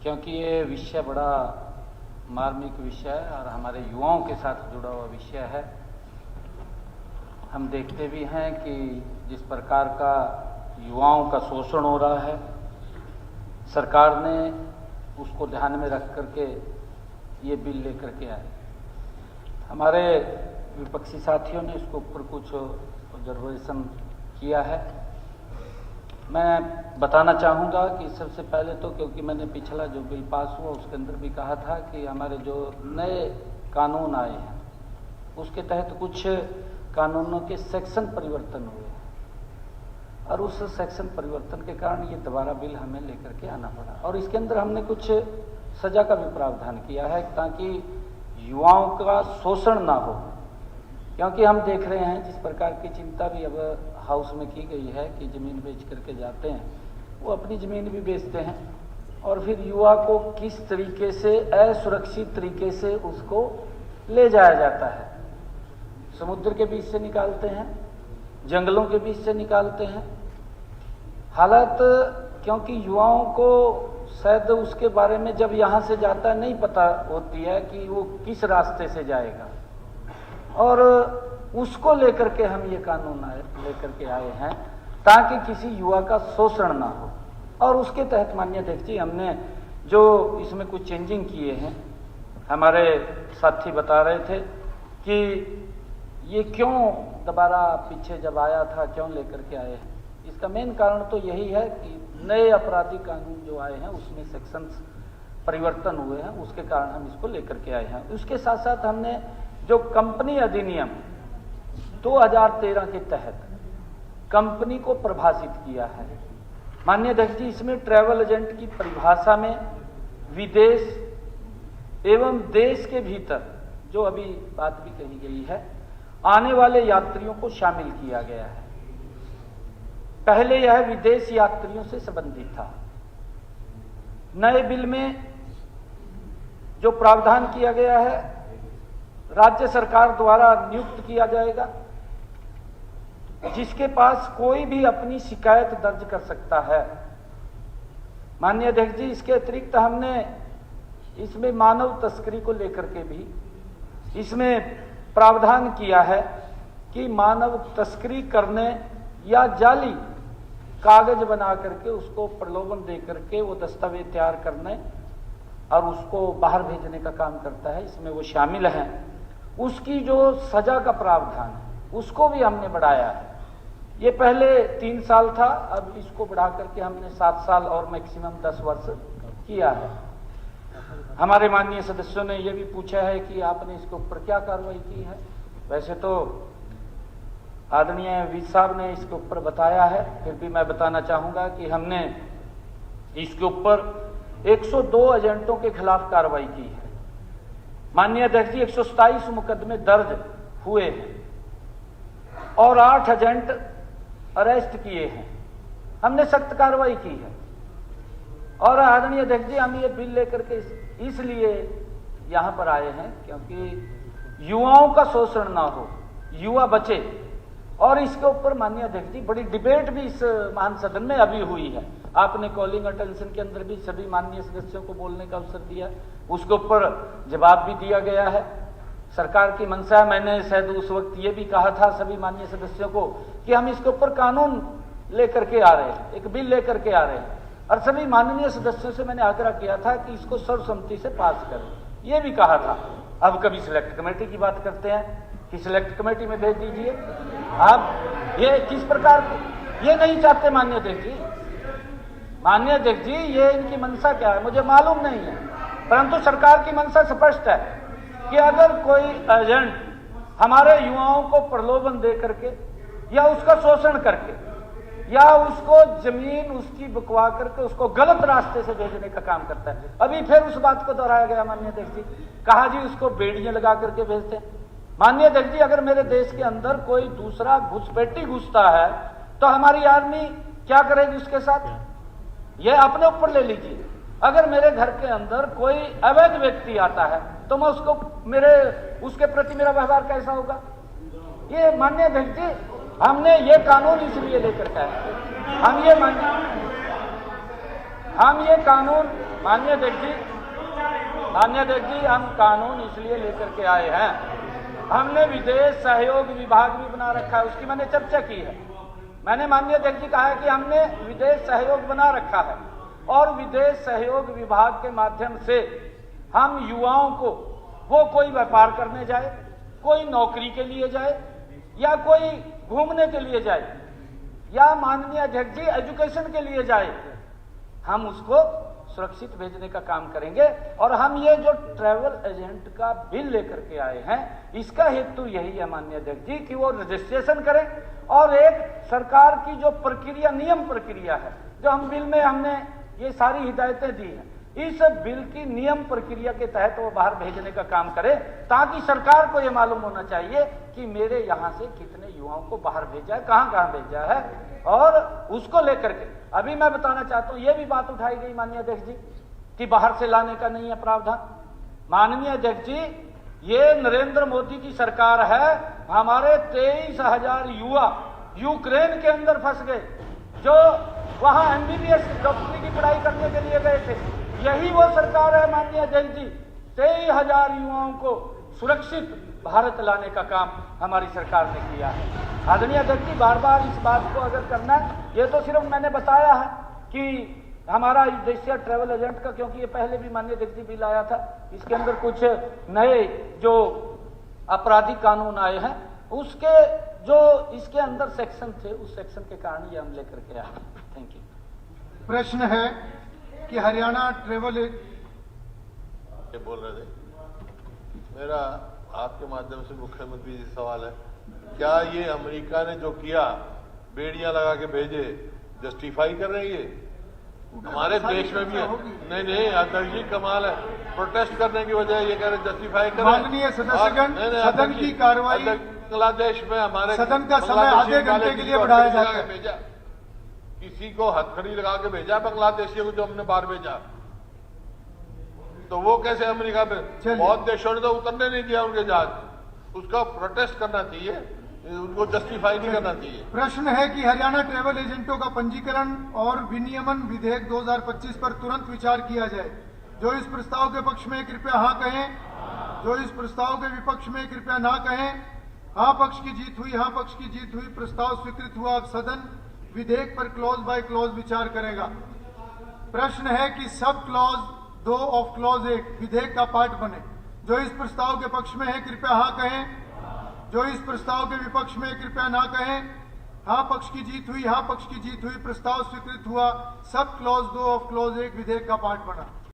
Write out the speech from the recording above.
क्योंकि ये विषय बड़ा मार्मिक विषय है और हमारे युवाओं के साथ जुड़ा हुआ विषय है। हम देखते भी हैं कि जिस प्रकार का युवाओं का शोषण हो रहा है, सरकार ने उसको ध्यान में रख करके ये बिल लेकर के आए। हमारे विपक्षी साथियों ने इसके ऊपर कुछ ऑब्जर्वेशन किया है। मैं बताना चाहूँगा कि सबसे पहले तो, क्योंकि मैंने पिछला जो बिल पास हुआ उसके अंदर भी कहा था कि हमारे जो नए कानून आए हैं उसके तहत कुछ कानूनों के सेक्शन परिवर्तन हुए हैं और उस सेक्शन परिवर्तन के कारण ये दोबारा बिल हमें लेकर के आना पड़ा। और इसके अंदर हमने कुछ सजा का भी प्रावधान किया है ताकि युवाओं का शोषण ना हो, क्योंकि हम देख रहे हैं जिस प्रकार की चिंता भी अब हाउस में की गई है कि ज़मीन बेच करके जाते हैं, वो अपनी ज़मीन भी बेचते हैं और फिर युवा को किस तरीके से असुरक्षित तरीके से उसको ले जाया जाता है। समुद्र के बीच से निकालते हैं, जंगलों के बीच से निकालते हैं। हालात, क्योंकि युवाओं को शायद उसके बारे में जब यहाँ से जाता है नहीं पता होती है कि वो किस रास्ते से जाएगा, और उसको लेकर के हम ये कानून लेकर के आए हैं ताकि किसी युवा का शोषण ना हो। और उसके तहत माननीय अध्यक्ष जी, हमने जो इसमें कुछ चेंजिंग किए हैं, हमारे साथी बता रहे थे कि ये क्यों दोबारा पीछे जब आया था क्यों लेकर के आए हैं। इसका मेन कारण तो यही है कि नए आपराधिक कानून जो आए हैं उसमें सेक्शंस परिवर्तन हुए हैं, उसके कारण हम इसको लेकर के आए हैं। उसके साथ साथ हमने जो कंपनी अधिनियम 2013 के तहत कंपनी को परिभाषित किया है। माननीय अध्यक्ष जी, इसमें ट्रैवल एजेंट की परिभाषा में विदेश एवं देश के भीतर जो अभी बात भी कही गई है, आने वाले यात्रियों को शामिल किया गया है। पहले यह विदेश यात्रियों से संबंधित था। नए बिल में जो प्रावधान किया गया है, राज्य सरकार द्वारा नियुक्त किया जाएगा, जिसके पास कोई भी अपनी शिकायत दर्ज कर सकता है। माननीय अध्यक्ष जी, इसके अतिरिक्त हमने इसमें मानव तस्करी को लेकर के भी इसमें प्रावधान किया है कि मानव तस्करी करने या जाली कागज बना करके उसको प्रलोभन दे करके वो दस्तावेज तैयार करने और उसको बाहर भेजने का काम करता है, इसमें वो शामिल हैं। उसकी जो सजा का प्रावधान है उसको भी हमने बढ़ाया है। ये पहले 3 साल था, अब इसको बढ़ा करके हमने 7 साल और मैक्सिमम 10 वर्ष किया है। हमारे माननीय सदस्यों ने ये भी पूछा है कि आपने इसके ऊपर क्या कार्रवाई की है। वैसे तो आदरणीय वीर साहब ने इसके ऊपर बताया है, फिर भी मैं बताना चाहूँगा कि हमने इसके ऊपर 102 एजेंटों के खिलाफ कार्रवाई की है। माननीय अध्यक्ष जी, 127 मुकदमे दर्ज हुए हैं और 8 एजेंट अरेस्ट किए हैं। हमने सख्त कार्रवाई की है। और आदरणीय अध्यक्ष जी, हम ये बिल लेकर के इसलिए यहाँ पर आए हैं क्योंकि युवाओं का शोषण ना हो, युवा बचे। और इसके ऊपर माननीय अध्यक्ष जी बड़ी डिबेट भी इस महान सदन में अभी हुई है। आपने कॉलिंग अटेंशन के अंदर भी सभी माननीय सदस्यों को बोलने का अवसर दिया, उसके ऊपर जवाब भी दिया गया है। सरकार की मंशा है, मैंने शायद उस वक्त ये भी कहा था सभी माननीय सदस्यों को कि हम इसके ऊपर कानून लेकर के आ रहे हैं, एक बिल लेकर के आ रहे हैं, और सभी माननीय सदस्यों से मैंने आग्रह किया था कि इसको सर्वसम्मति से पास करें, ये भी कहा था। अब कभी सिलेक्ट कमेटी की बात करते हैं कि सिलेक्ट कमेटी में भेज दीजिए। आप ये किस प्रकार ये नहीं चाहते माननीय अध्यक्ष जी? माननीय अध्यक्ष जी, ये इनकी मंशा क्या है मुझे मालूम नहीं है, परंतु सरकार की मंशा स्पष्ट है कि अगर कोई एजेंट हमारे युवाओं को प्रलोभन दे करके या उसका शोषण करके या उसको जमीन उसकी बिकवा करके उसको गलत रास्ते से भेजने का काम करता है। अभी फिर उस बात को दोहराया गया माननीय अध्यक्ष जी, कहा जी उसको बेड़ियां लगा करके भेजते हैं। माननीय अध्यक्ष जी, अगर मेरे देश के अंदर कोई दूसरा घुसपैठी घुसता है तो हमारी आर्मी क्या करेगी उसके साथ, ये अपने ऊपर ले लीजिए। अगर मेरे घर के अंदर कोई अवैध व्यक्ति आता है तो मैं उसके प्रति मेरा व्यवहार कैसा होगा? ये माननीय अध्यक्ष जी, हमने ये कानून इसलिए लेकर के आए, हम ये हम ये कानून, माननीय अध्यक्ष जी, हम कानून इसलिए लेकर के आए हैं, हमने विदेश सहयोग विभाग भी बना रखा है, उसकी मैंने चर्चा की है। मैंने माननीय अध्यक्ष जी कहा है कि हमने विदेश सहयोग बना रखा है और विदेश सहयोग विभाग के माध्यम से हम युवाओं को, वो कोई व्यापार करने जाए, कोई नौकरी के लिए जाए या कोई घूमने के लिए जाए या माननीय अध्यक्ष जी एजुकेशन के लिए जाए, हम उसको सुरक्षित भेजने का काम करेंगे। और हम ये जो ट्रैवल एजेंट का बिल लेकर के आए हैं, इसका हेतु यही है माननीय अध्यक्ष जी कि वो रजिस्ट्रेशन करें और एक सरकार की जो प्रक्रिया, नियम प्रक्रिया है, जो हम बिल में हमने ये सारी हिदायतें दी हैं, इस बिल की नियम प्रक्रिया के तहत वो बाहर भेजने का काम करे, ताकि सरकार को ये मालूम होना चाहिए कि मेरे यहाँ से कितने युवाओं को बाहर भेजा है, कहाँ भेजा है, और उसको लेकर के अभी मैं बताना चाहता हूँ, ये भी बात उठाई गई माननीय अध्यक्ष जी कि बाहर से लाने का नहीं है प्रावधान। माननीय अध्यक्ष जी, ये नरेंद्र मोदी की सरकार है, हमारे 23,000 युवा यूक्रेन के अंदर फंस गए, जो वहां MBBS डॉक्टरी की पढ़ाई करने के लिए गए थे। यही वो सरकार है माननीय अध्यक्ष जी, 23,000 युवाओं को सुरक्षित भारत लाने का काम हमारी सरकार ने किया है। आदरणीय अध्यक्ष जी, बार बार इस बात को अगर करना है, ये तो सिर्फ मैंने बताया है कि हमारा उद्देश्य ट्रैवल एजेंट का, क्योंकि ये पहले भी माननीय अध्यक्ष जी बिल आया था, इसके अंदर कुछ नए जो आपराधिक कानून आए हैं, उसके जो इसके अंदर सेक्शन थे, उस सेक्शन के कारण ये हम लेकर के आए। Thank you. प्रश्न है कि हरियाणा ट्रेवल बोल रहे थे, मेरा आपके माध्यम से मुख्यमंत्री जी सवाल है, क्या ये अमेरिका ने जो किया, बेड़ियां लगा के भेजे, जस्टिफाई कर रहे हैं? ये हमारे देश में भी है। नहीं अध्यक्ष जी, कमाल है, प्रोटेस्ट करने की वजह ये कह रहे जस्टिफाई कर रहे हैं। माननीय सदस्यगण, सदन की कार्रवाई, बांग्लादेश में हमारे सदन का समय आधे घंटे के लिए बढ़ाया जाता है। भेजा, किसी को हथकड़ी लगा के भेजा बांग्लादेशियों को, जो हमने बाहर भेजा, तो वो कैसे अमेरिका में? बहुत देशों ने तो उतरने नहीं दिया उनके जहाज, उसका प्रोटेस्ट करना चाहिए, उनको जस्टिफाई नहीं करना चाहिए। प्रश्न है कि हरियाणा ट्रैवल एजेंटों का पंजीकरण और विनियमन विधेयक 2025 पर तुरंत विचार किया जाए। जो इस प्रस्ताव के पक्ष में कृपया हाँ कहें, जो इस प्रस्ताव के विपक्ष में कृपया ना कहें। हाँ पक्ष की जीत हुई, हाँ पक्ष की जीत हुई, प्रस्ताव स्वीकृत हुआ। अब सदन विधेयक पर क्लॉज बाय क्लॉज विचार करेगा। प्रश्न है कि सब क्लॉज 2 ऑफ क्लॉज 1 विधेयक का पार्ट बने। जो इस प्रस्ताव के पक्ष में है कृपया हाँ कहें, जो इस प्रस्ताव के विपक्ष में कृपया ना कहें। हाँ पक्ष की जीत हुई, हाँ पक्ष की जीत हुई, प्रस्ताव स्वीकृत हुआ। सब क्लॉज 2 ऑफ क्लॉज 1 विधेयक का पार्ट बना।